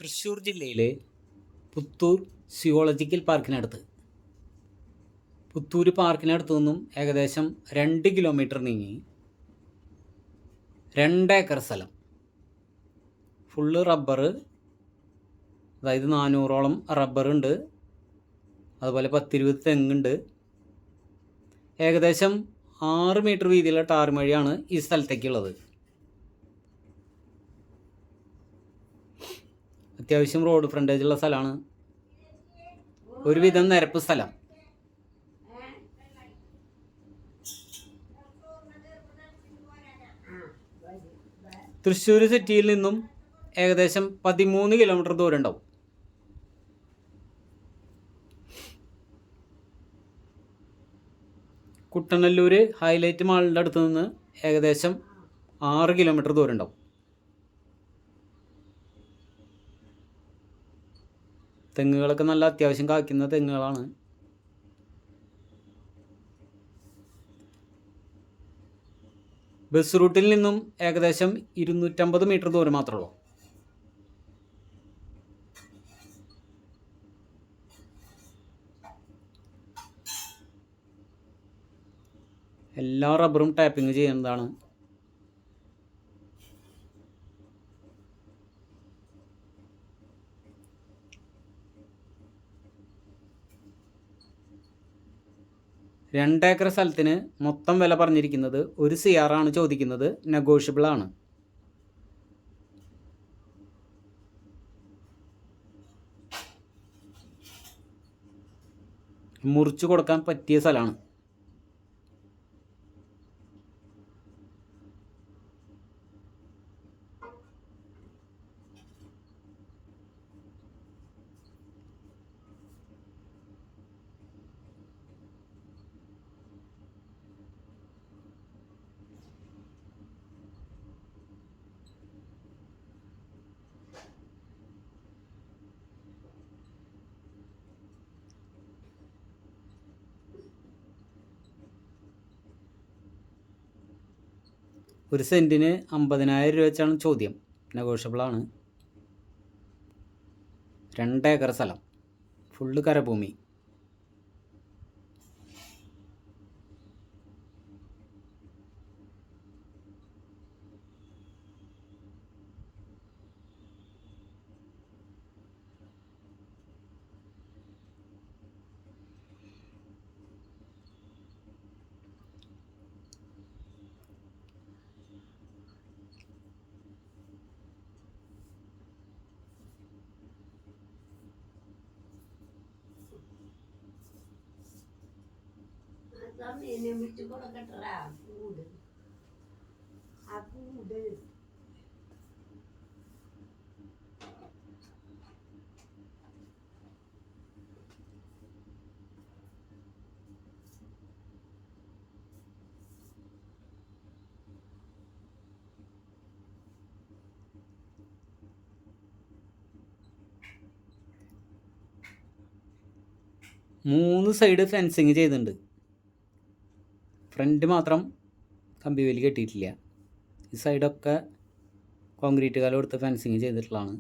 തൃശ്ശൂർ ജില്ലയിലെ പുത്തൂർ സുവോളജിക്കൽ പാർക്കിനടുത്ത് പുത്തൂർ പാർക്കിനടുത്തു നിന്നും ഏകദേശം 2 കിലോമീറ്റർ നീങ്ങി 2 ഏക്കർ സ്ഥലം ഫുള്ള് റബ്ബർ, അതായത് 400ഓളം റബ്ബറുണ്ട്. അതുപോലെ 10-20 തെങ്ങുണ്ട്. ഏകദേശം 6 മീറ്റർ വീതിയുള്ള ടാർ വഴിയാണ് ഈ സ്ഥലത്തേക്കുള്ളത്. അത്യാവശ്യം റോഡ് ഫ്രണ്ടേജുള്ള സ്ഥലമാണ്. ഒരുവിധം നിരപ്പ് സ്ഥലം. തൃശ്ശൂർ സിറ്റിയിൽ നിന്നും ഏകദേശം 13 കിലോമീറ്റർ ദൂരം ഉണ്ടാവും. കുട്ടനല്ലൂർ ഹൈലൈറ്റ് മാളിൻ്റെ അടുത്ത് നിന്ന് ഏകദേശം 6 കിലോമീറ്റർ ദൂരം ഉണ്ടാവും. തെങ്ങുകളൊക്കെ നല്ല അത്യാവശ്യം കായ്ക്കുന്ന തെങ്ങുകളാണ്. ബസ് റൂട്ടിൽ നിന്നും ഏകദേശം 250 മീറ്റർ ദൂരം മാത്രമേ ഉള്ളൂ. എല്ലാ റബ്ബറും ടാപ്പിംഗ് ചെയ്യുന്നതാണ്. രണ്ടേക്കർ സ്ഥലത്തിന് മൊത്തം വില പറഞ്ഞിരിക്കുന്നത് 1 CR ആണ് ചോദിക്കുന്നത്. നെഗോഷ്യബിൾ ആണ്. മുറിച്ചു കൊടുക്കാൻ പറ്റിയ സ്ഥലമാണ്. ഒരു സെൻറ്റിന് 50,000 രൂപ വെച്ചാണ് ചോദ്യം. നെഗോഷ്യബിളാണ്. 2 ഏക്കർ സ്ഥലം, ഫുള്ള് കരഭൂമി. എന്നെ വിളിച്ചു കൊടുക്കട്ടാ കൂട് ആ കൂട്. മൂന്ന് സൈഡ് ഫെൻസിങ് ചെയ്തിട്ടുണ്ട്. ഫ്രണ്ട് മാത്രം കമ്പി വേലി കെട്ടിയിട്ടില്ല. ഈ സൈഡൊക്കെ കോൺക്രീറ്റ് കല്ല് കൊടുത്ത് ഫെൻസിങ് ചെയ്തിട്ടുള്ളതാണ്.